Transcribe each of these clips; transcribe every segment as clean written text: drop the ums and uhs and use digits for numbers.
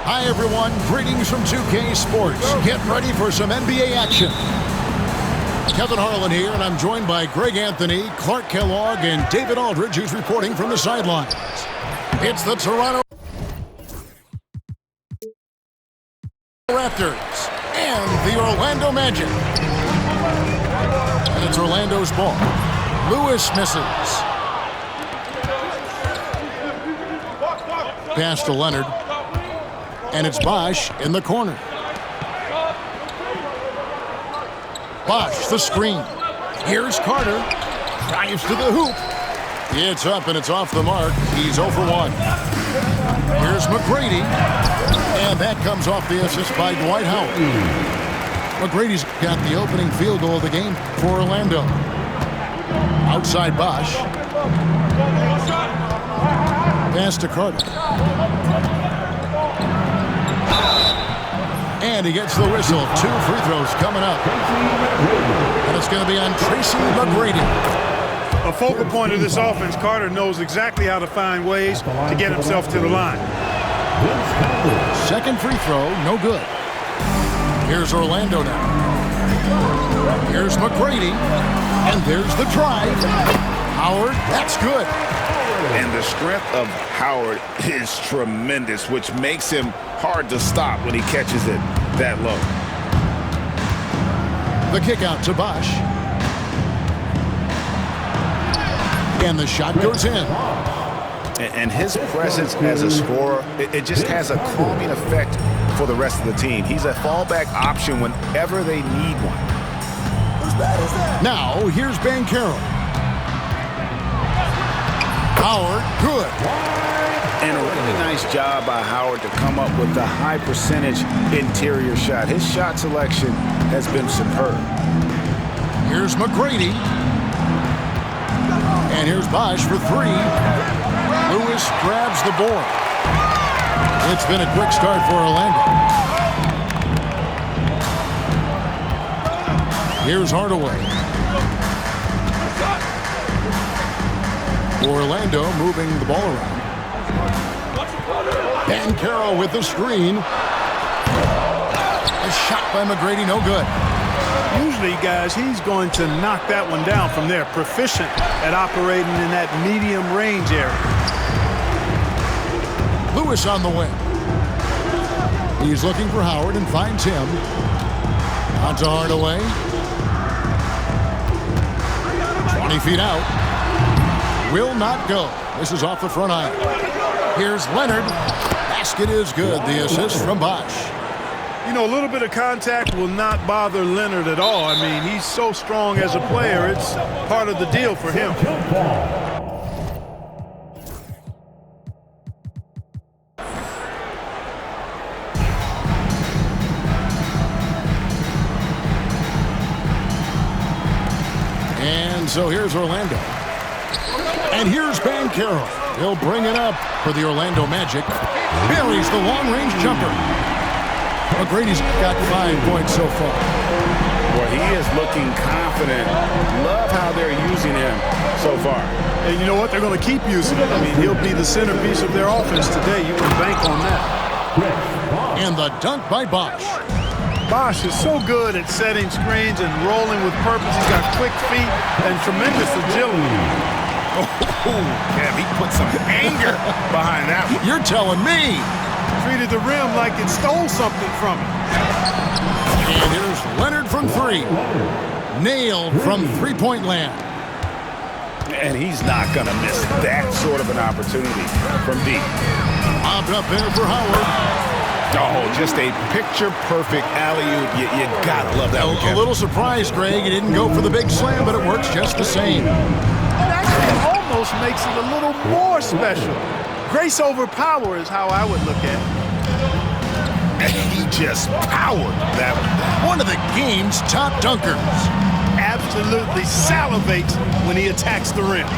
Hi, everyone. Greetings from 2K Sports. Get ready for some NBA action. Kevin Harlan here, and I'm joined by Greg Anthony, Clark Kellogg, and David Aldridge, who's reporting from the sidelines. It's the Toronto Raptors and the Orlando Magic. And it's Orlando's ball. Lewis misses. Pass to Leonard. And it's Bosh in the corner. Bosh, the screen. Here's Carter. Drives to the hoop. It's up and it's off the mark. He's 0 for 1. Here's McGrady. And that comes off the assist by Dwight Howard. McGrady's got the opening field goal of the game for Orlando. Outside Bosh. Pass to Carter. And he gets the whistle. 2 free throws coming up. And it's going to be on Tracy McGrady. A focal point of this offense, Carter knows exactly how to find ways to get himself to the line. Second free throw, no good. Here's Orlando now. Here's McGrady. And there's the drive. Howard, that's good. And the strength of Howard is tremendous, which makes him hard to stop when he catches it that low. The kick out to Bosh. And the shot goes in. And his presence as a scorer, it just has a calming effect for the rest of the team. He's a fallback option whenever they need one. Now, here's Banchero. Howard, good. And a really nice job by Howard to come up with the high percentage interior shot. His shot selection has been superb. Here's McGrady. And here's Bosh for 3. Lewis grabs the board. It's been a quick start for Orlando. Here's Hardaway. Orlando moving the ball around. Banchero with the screen. A shot by McGrady, no good. Usually, guys, he's going to knock that one down from there. Proficient at operating in that medium range area. Lewis on the wing. He's looking for Howard and finds him. On to Hardaway. 20 feet out. Will not go. This is off the front iron. Here's Leonard. Basket is good. The assist from Bosh. You know, a little bit of contact will not bother Leonard at all. I mean, he's so strong as a player. It's part of the deal for him. And so here's Orlando. And here's Banchero. He'll bring it up for the Orlando Magic. Buries the long-range jumper. McGrady's got 5 points so far. Well, he is looking confident. Love how they're using him so far. And you know what? They're going to keep using him. I mean, he'll be the centerpiece of their offense today. You can bank on that. And the dunk by Bosh. Bosh is so good at setting screens and rolling with purpose. He's got quick feet and tremendous agility. Oh, yeah, he put some anger behind that one. You're telling me. Treated the rim like it stole something from him. And here's Leonard from 3. Nailed from three-point land. And he's not going to miss that sort of an opportunity from deep. Popped up there for Howard. Oh, just a picture-perfect alley-oop. You gotta love that one, A little surprised, Greg. He didn't go for the big slam, but it works just the same. It actually almost makes it a little more special. Grace over power is how I would look at it. He just powered that one. One of the game's top dunkers. Absolutely salivates when he attacks the rim.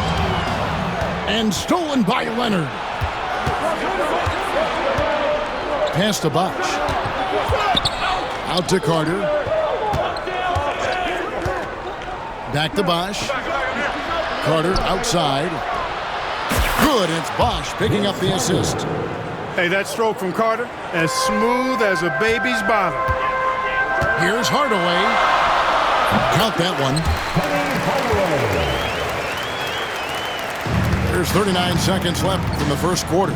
And stolen by Leonard. Pass to Bosh. Out to Carter. Back to Bosh. Carter outside. Good, it's Bosch picking up the assist. Hey, that stroke from Carter, as smooth as a baby's bottom. Here's Hardaway. Count that one. There's 39 seconds left in the first quarter.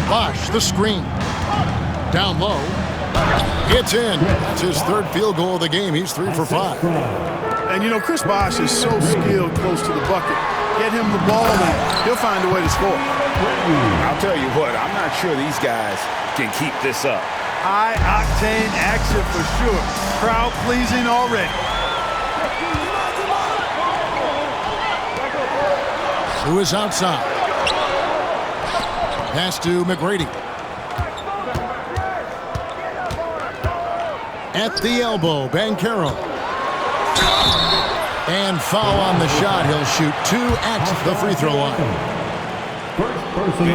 Bosch, the screen. Down low. It's in. That's his third field goal of the game. He's 3 for 5. And, you know, Chris Bosch is so skilled close to the bucket. Get him the ball, and he'll find a way to score. I'll tell you what, I'm not sure these guys can keep this up. High-octane action for sure. Crowd-pleasing already. Lewis outside. Pass to McGrady. At the elbow, Banchero. And foul on the shot. He'll shoot 2 at the free throw line.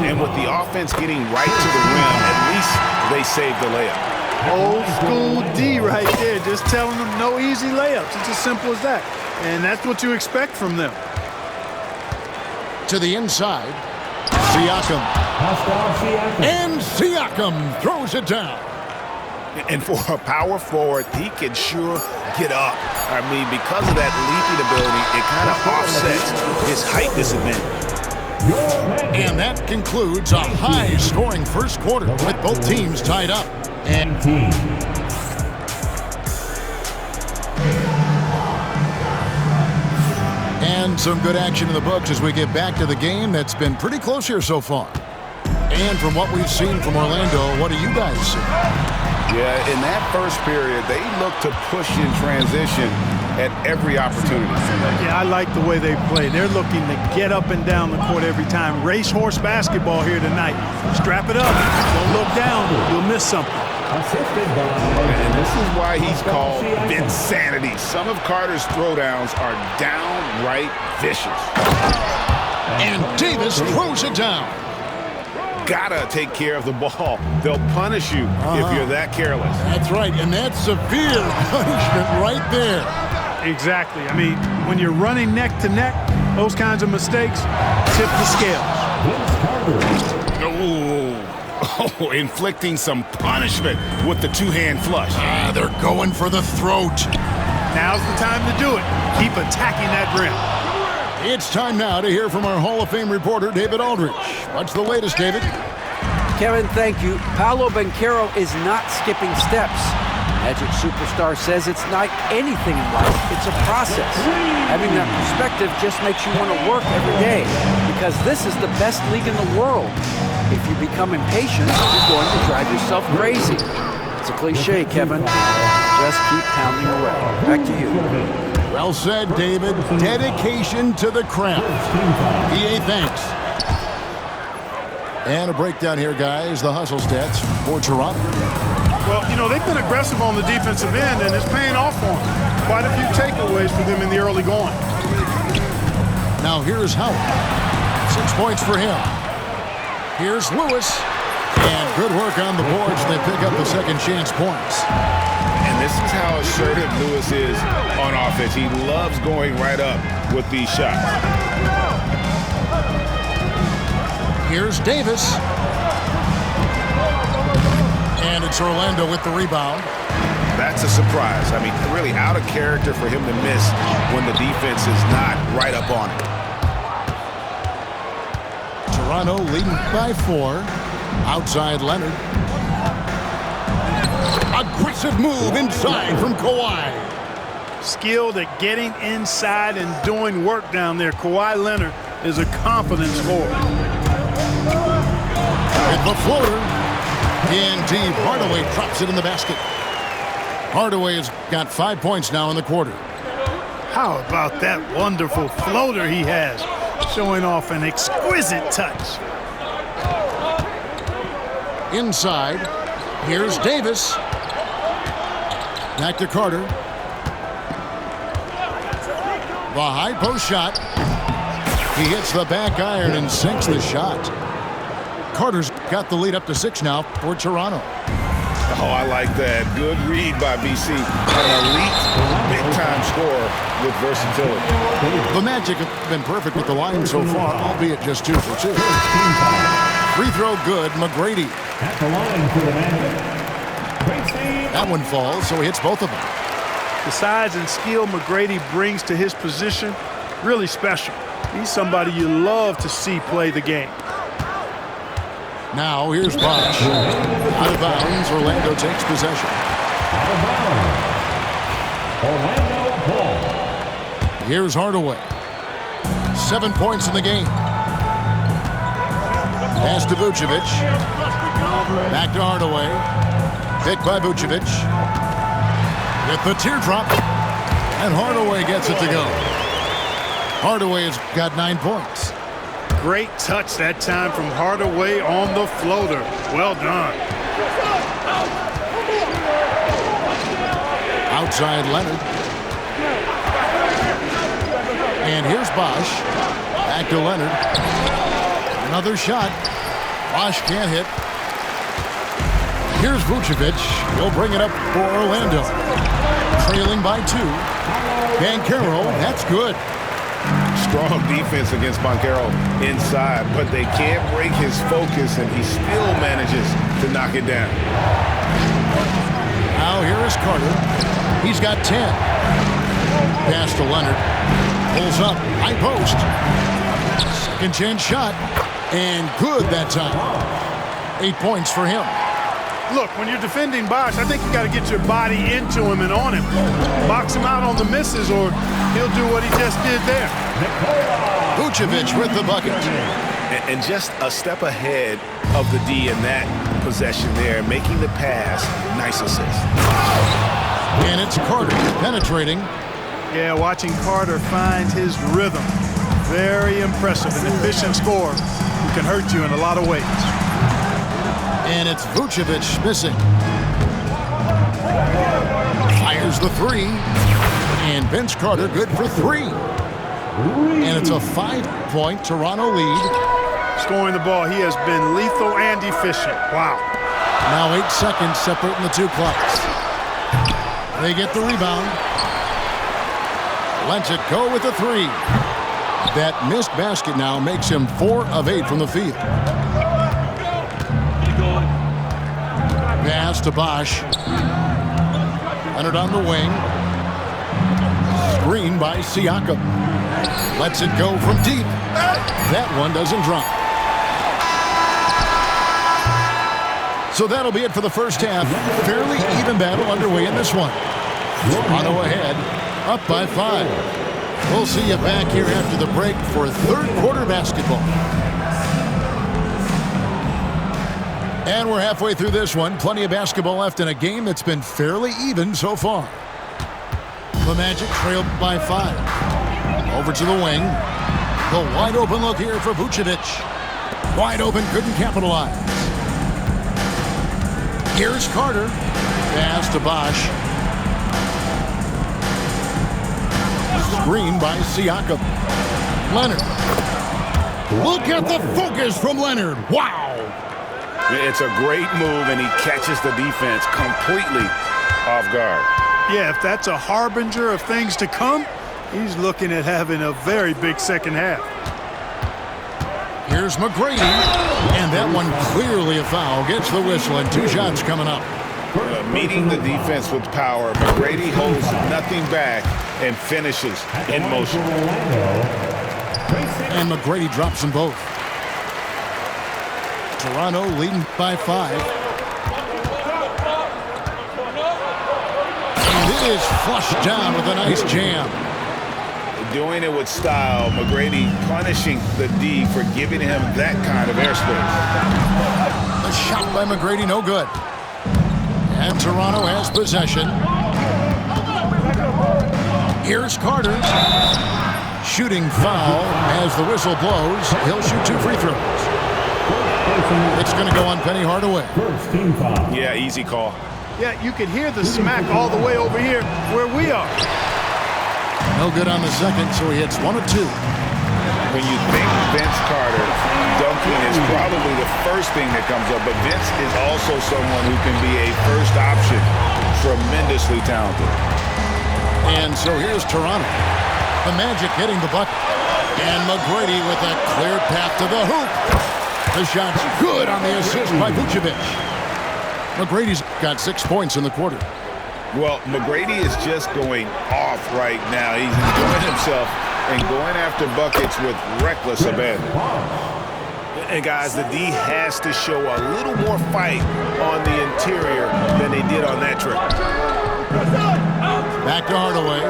And with the offense getting right to the rim, at least they saved the layup. Old school D right there, just telling them no easy layups. It's as simple as that. And that's what you expect from them. To the inside, Siakam. And Siakam throws it down. And for a power forward, he can sure get up. I mean, because of that leaping ability, it kind of offsets his height disadvantage. And that concludes a high-scoring first quarter with both teams tied up. And some good action in the books as we get back to the game that's been pretty close here so far. And from what we've seen from Orlando, what do you guys see? Yeah, in that first period, they looked to push in transition at every opportunity. Yeah, I like the way they play. They're looking to get up and down the court every time. Racehorse basketball here tonight. Strap it up. Don't look down. You'll miss something. And this is why he's called Vinsanity. Some of Carter's throwdowns are downright vicious. And Davis throws it down. Gotta take care of the ball. They'll punish you if you're that careless. That's right, and that's severe punishment right there. Exactly. I mean, when you're running neck to neck, those kinds of mistakes tip the scales. Oh, inflicting some punishment with the two-hand flush. They're going for the throat. Now's the time to do it. Keep attacking that rim. It's time now to hear from our Hall of Fame reporter, David Aldridge. What's the latest, David? Kevin, thank you. Paolo Banchero is not skipping steps. Magic Superstar says it's not anything in life, it's a process. Having that perspective just makes you want to work every day, because this is the best league in the world. If you become impatient, you're going to drive yourself crazy. It's a cliche, Kevin. Just keep pounding away. Back to you. Well said, David. Dedication to the craft. EA, thanks. And a breakdown here, guys. The hustle stats for Toronto. Well, you know, they've been aggressive on the defensive end, and it's paying off for them. Quite a few takeaways for them in the early going. Now here's Howard. 6 points for him. Here's Lewis. And good work on the boards. They pick up the second chance points. And this is how assertive Lewis is on offense. He loves going right up with these shots. Here's Davis. And it's Orlando with the rebound. That's a surprise. I mean, really out of character for him to miss when the defense is not right up on it. Toronto leading by 4. Outside Leonard. Aggressive move inside from Kawhi. Skilled at getting inside and doing work down there. Kawhi Leonard is a confident scorer. With the floater. In deep. Hardaway drops it in the basket. Hardaway has got 5 points now in the quarter. How about that wonderful floater he has? Showing off an exquisite touch. Inside. Here's Davis. Back to Carter. The high post shot. He hits the back iron and sinks the shot. Carter's got the lead up to 6 now for Toronto. Oh, I like that. Good read by BC. An elite, big-time scorer with versatility. The Magic have been perfect with the line so far, albeit just 2 for 2. Free throw good, McGrady. At the line for the Magic. That one falls, so he hits both of them. The size and skill McGrady brings to his position, really special. He's somebody you love to see play the game. Now here's Bosh. Out of bounds, Orlando takes possession. Out of bounds. Orlando ball. Here's Hardaway. 7 points in the game. Pass to Vucevic. Back to Hardaway. Picked by Vucevic. With the teardrop. And Hardaway gets it to go. Hardaway has got 9 points. Great touch that time from Hardaway on the floater. Well done. Outside Leonard. And here's Bosh. Back to Leonard. Another shot. Bosh can't hit. Here's Vucevic. He'll bring it up for Orlando. Trailing by 2. Banchero, that's good. Strong defense against Banchero inside, but they can't break his focus, and he still manages to knock it down. Now here is Carter. He's got 10. Pass to Leonard. Pulls up. High post. Second chance shot. And good that time. 8 points for him. Look, when you're defending Bosh, I think you got to get your body into him and on him. Box him out on the misses, or he'll do what he just did there. Vucevic with the bucket. And just a step ahead of the D in that possession there, making the pass. Nice assist. And it's Carter penetrating. Yeah, watching Carter find his rhythm. Very impressive. An efficient scorer who can hurt you in a lot of ways. And it's Vucevic missing. Fires the 3. And Vince Carter good for 3. And it's a 5-point Toronto lead. Scoring the ball, he has been lethal and efficient. Wow. Now 8 seconds separating the two clocks. They get the rebound. Lets it go with the 3. That missed basket now makes him 4 of 8 from the field. Pass to Bosh. Leonard on the wing. Screen by Siakam. Lets it go from deep. That one doesn't drop. So that'll be it for the first half. Fairly even battle underway in this one. Toronto ahead, up by 5. We'll see you back here after the break for third quarter basketball. And we're halfway through this one. Plenty of basketball left in a game that's been fairly even so far. The Magic trailed by 5. Over to the wing. The wide open look here for Vucevic. Wide open, couldn't capitalize. Here's Carter. Pass to Bosh. Screen by Siakam. Leonard. Look at the focus from Leonard. Wow. It's a great move, and he catches the defense completely off guard. Yeah, if that's a harbinger of things to come, he's looking at having a very big second half. Here's McGrady, and that one clearly a foul. Gets the whistle, and 2 shots coming up. Meeting the defense with power, McGrady holds nothing back and finishes in motion. And McGrady drops them both. Toronto leading by 5. And it is flushed down with a nice jam. Doing it with style, McGrady punishing the D for giving him that kind of airspace. The shot by McGrady, no good. And Toronto has possession. Here's Carter. Shooting foul as the whistle blows. He'll shoot 2 free throws. It's going to go on Penny Hardaway. First team foul. Yeah, easy call. Yeah, you can hear the smack all the way over here where we are. No good on the second, so he hits 1 of 2. When you think Vince Carter dunking is probably the first thing that comes up, but Vince is also someone who can be a first option. Tremendously talented. And so here's Toronto. The Magic hitting the bucket. And McGrady with a clear path to the hoop. The shot's good on the assist by Vucevic. McGrady's got 6 points in the quarter. Well, McGrady is just going off right now. He's enjoying himself and going after buckets with reckless abandon. And guys, the D has to show a little more fight on the interior than they did on that trip. Back to Hardaway.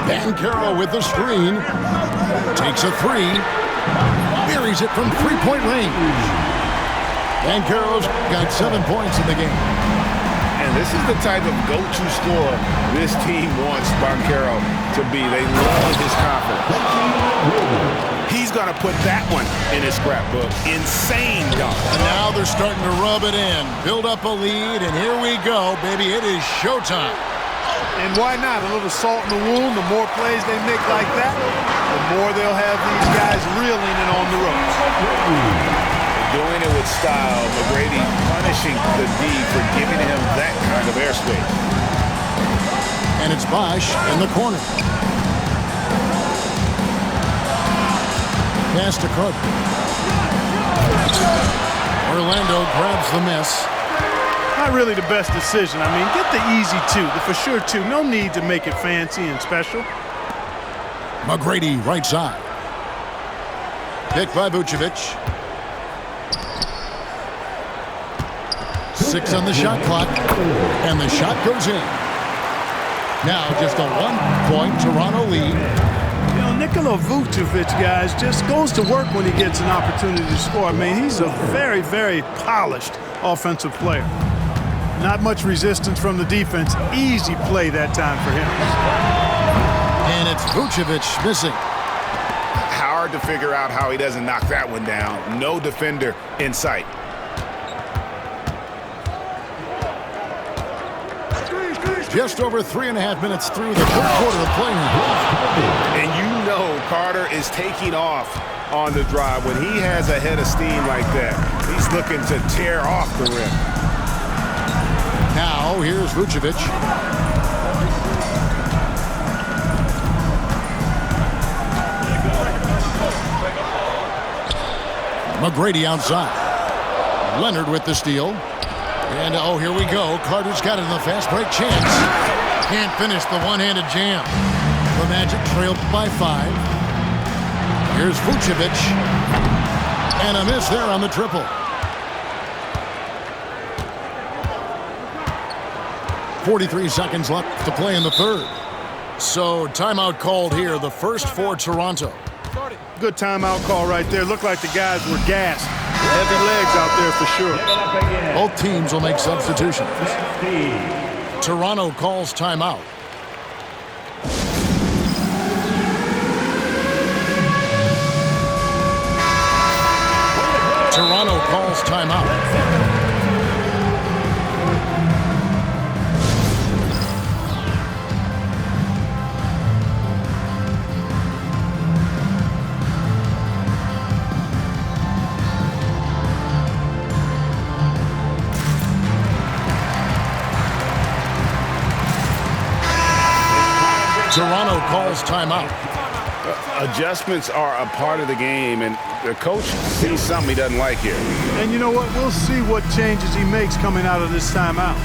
Banchero with the screen. Takes a three. Buries it from three-point range. Banchero's got 7 points in the game. And this is the type of go-to scorer this team wants Banchero to be. They love his confidence. He's going to put that one in his scrapbook. Insane dunk. And now they're starting to rub it in. Build up a lead, and here we go, baby. It is showtime. And why not? A little salt in the wound. The more plays they make like that, the more they'll have these guys reeling and on the ropes. Doing it with style. McGrady punishing the D for giving him that kind of airspace. And it's Bosch in the corner. Pass to Cook. Orlando grabs the miss. Not really the best decision. I mean, get the easy two, the for sure two. No need to make it fancy and special. McGrady right side. Pick by Vucevic. 6 on the shot clock. And the shot goes in. Now just a 1-point Toronto lead. You know, Nikola Vucevic, guys, just goes to work when he gets an opportunity to score. I mean, he's a very, very polished offensive player. Not much resistance from the defense. Easy play that time for him. And it's Vucevic missing. Hard to figure out how he doesn't knock that one down. No defender in sight. Just over 3.5 minutes through the third quarter of play now. And you know Carter is taking off on the drive. When he has a head of steam like that, he's looking to tear off the rim. Now here's Vucevic. McGrady outside. Leonard with the steal. And, oh, here we go. Carter's got it in the fast break chance. Can't finish the one-handed jam. The Magic trailed by 5. Here's Vucevic. And a miss there on the triple. 43 seconds left to play in the third. So, timeout called here, the first for Toronto. Good timeout call right there. Looked like the guys were gassed. Heavy legs out there for sure. Both teams will make substitutions. Toronto calls timeout. Toronto calls timeout. Toronto calls timeout. Adjustments are a part of the game, and the coach sees something he doesn't like here. And you know what? We'll see what changes he makes coming out of this timeout.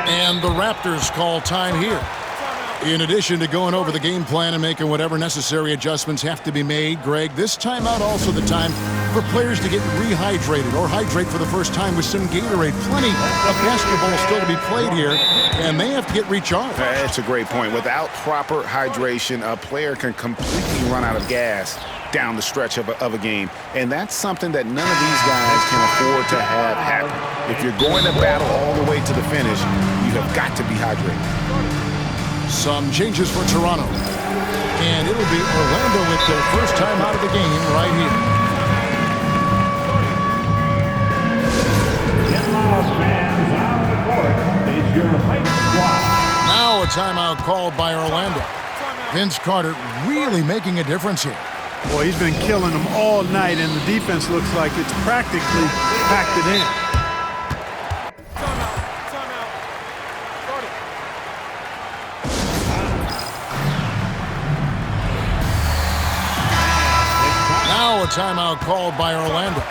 And the Raptors call time here. In addition to going over the game plan and making whatever necessary adjustments have to be made, Greg, this timeout also the time for players to get rehydrated or hydrate for the first time with some Gatorade. Plenty of basketball still to be played here, and they have to get recharged. That's a great point. Without proper hydration, a player can completely run out of gas down the stretch of a game, and that's something that none of these guys can afford to have happen. If you're going to battle all the way to the finish, you have got to be hydrated. Some changes for Toronto. And it'll be Orlando with their first time out of the game right here. timeout called by Orlando. Vince Carter really making a difference here. Boy, he's been killing them all night, and the defense looks like it's practically packed it in. Now a timeout called by Orlando.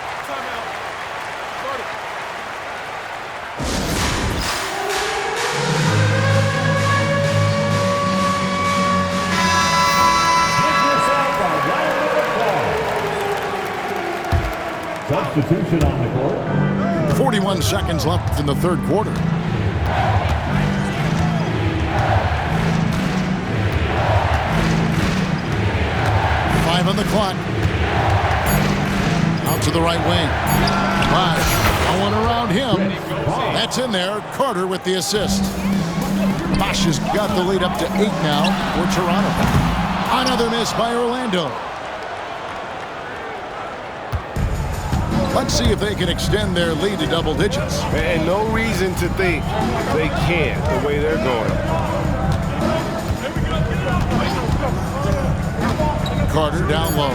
Substitution on the court. 41 seconds left in the third quarter. Five on the clock. Out to the right wing. Bosh going around him. That's in there. Carter with the assist. Bosh has got the lead up to 8 now for Toronto. Another miss by Orlando. Let's see if they can extend their lead to double digits. And no reason to think they can't the way they're going. Carter down low.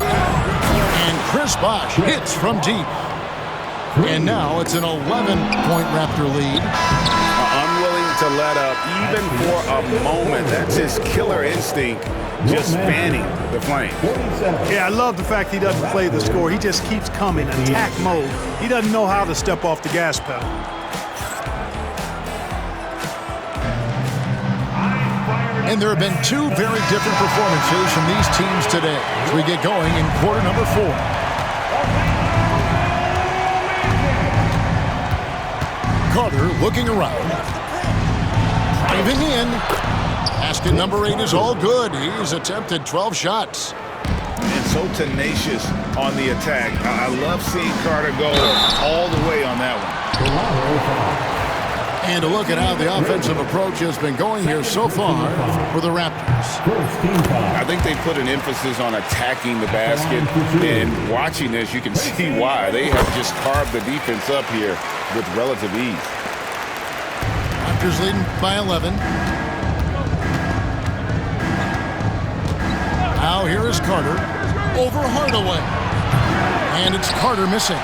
And Chris Bosh hits from deep. And now it's an 11-point Raptor lead. Unwilling to let up even for a moment. That's his killer instinct, just fanning the flame. Yeah, I love the fact he doesn't play the score. He just keeps coming, attack mode. He doesn't know how to step off the gas pedal. And there have been two very different performances from these teams today as we get going in quarter number 4. Carter looking around. Driving in. Basket number 8 is all good. He's attempted 12 shots. And so tenacious on the attack. I love seeing Carter go all the way on that one. And a look at how the offensive approach has been going here so far for the Raptors. I think they put an emphasis on attacking the basket, and watching this, you can see why. They have just carved the defense up here with relative ease. Raptors leading by 11. Now here is Carter over Hardaway. And it's Carter missing.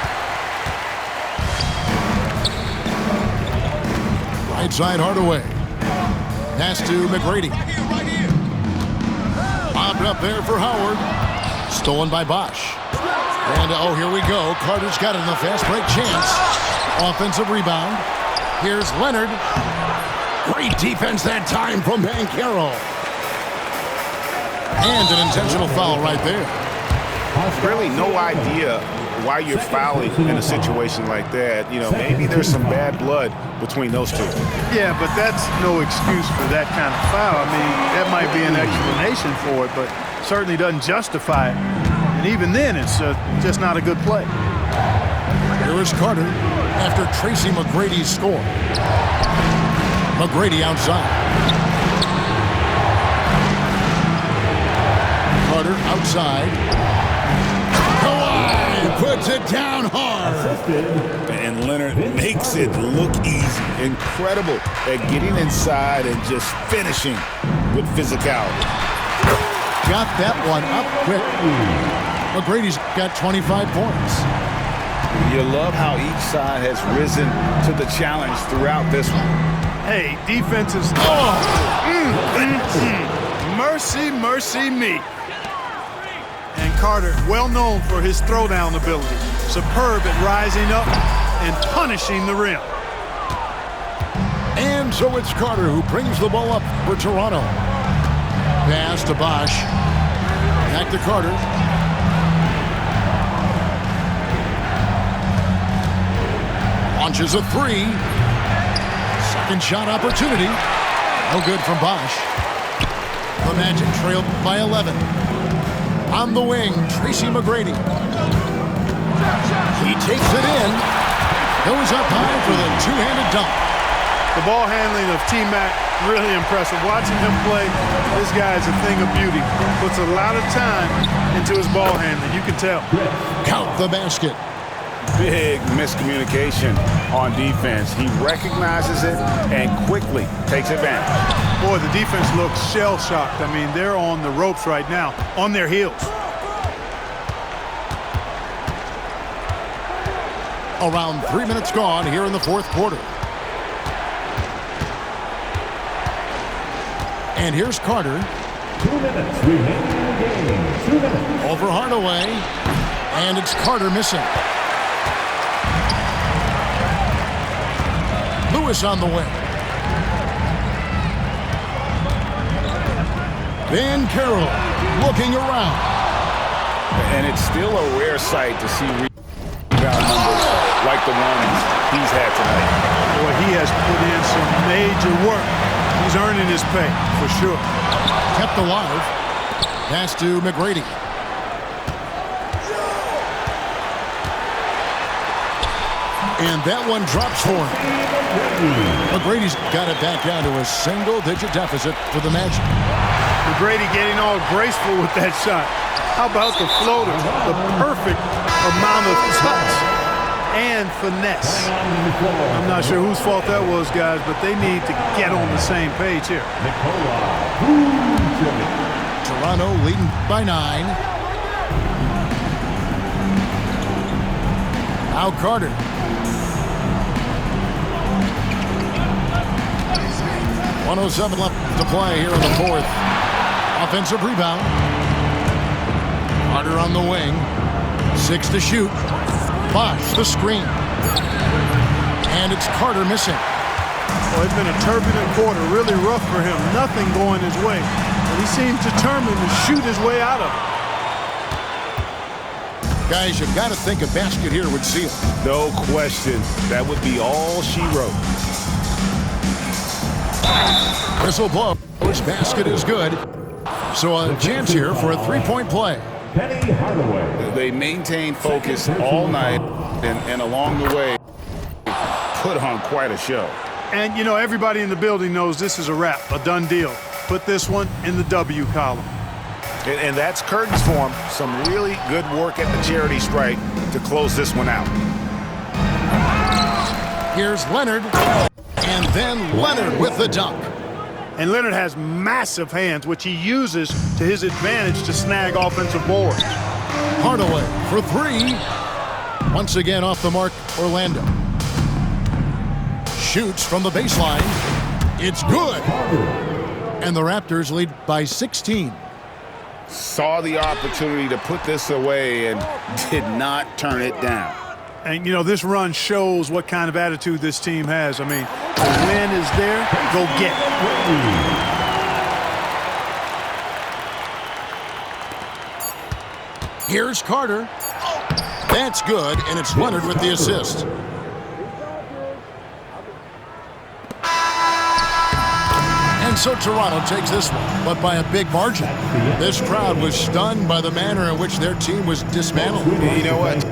Right side Hardaway. Pass to McGrady. Bobbed up there for Howard. Stolen by Bosh. And oh, here we go. Carter's got it in the fast break chance. Offensive rebound. Here's Leonard. Great defense that time from Banchero. And an intentional foul right there. Really no idea why you're fouling in a situation like that. You know, maybe there's some bad blood between those two. Yeah, but that's no excuse for that kind of foul. I mean, that might be an explanation for it, but certainly doesn't justify it. And even then, it's just not a good play. Here is Carter after Tracy McGrady's score. McGrady outside. Carter outside. Kawhi puts it down hard. And Leonard makes it look easy. Incredible at getting inside and just finishing with physicality. Got that one up quick. McGrady's got 25 points. You love how each side has risen to the challenge throughout this one. Hey, defense is... Mercy, mercy me. And Carter, well known for his throwdown ability. Superb at rising up and punishing the rim. And so it's Carter who brings the ball up for Toronto. Pass to Bosh. Back to Carter. Launches a 3. Second shot opportunity. No good from Bosh. The Magic trailed by 11. On the wing, Tracy McGrady. He takes it in. Goes up high for the two-handed dunk. The ball handling of T-Mac, really impressive. Watching him play, this guy is a thing of beauty. Puts a lot of time into his ball handling, you can tell. Count the basket. Big miscommunication on defense. He recognizes it and quickly takes advantage. Boy, the defense looks shell-shocked. I mean, they're on the ropes right now, on their heels. Around 3 minutes gone here in the fourth quarter. And here's Carter. 2 minutes remaining in the game. 2 minutes. Over Hardaway. And it's Carter missing. Lewis on the way. Van Carroll looking around. And it's still a rare sight to see rebound numbers like the ones he's had tonight. Boy, he has put in some major work. He's earning his pay, for sure. Kept alive. Pass to McGrady. And that one drops for him. McGrady's got it back down to a single-digit deficit for the Magic. McGrady getting all graceful with that shot. How about the floater? The perfect amount of touch and finesse. I'm not sure whose fault that was, guys, but they need to get on the same page here. Toronto leading by 9. Now Carter. .107 left to play here in the fourth. Offensive rebound. Carter on the wing. 6 to shoot. Bosh the screen. And it's Carter missing. Well, it's been a turbulent quarter, really rough for him. Nothing going his way. But he seems determined to shoot his way out of it. Guys, you've got to think a basket here would seal. No question. That would be all she wrote. Whistle blow. This basket is good. So a chance here for a three-point play. Penny Hardaway. They maintained focus all night and along the way put on quite a show. And, you know, everybody in the building knows this is a wrap, a done deal. Put this one in the W column. And that's curtains for him. Some really good work at the charity stripe to close this one out. Here's Leonard. And then Leonard with the dunk. And Leonard has massive hands, which he uses to his advantage to snag offensive boards. Hardaway for 3. Once again off the mark, Orlando. Shoots from the baseline. It's good. And the Raptors lead by 16. Saw the opportunity to put this away and did not turn it down. And, you know, this run shows what kind of attitude this team has. I mean, the win is there, go get it. Here's Carter. That's good, and it's Leonard with the assist. And so Toronto takes this one, but by a big margin. This crowd was stunned by the manner in which their team was dismantled. You know what?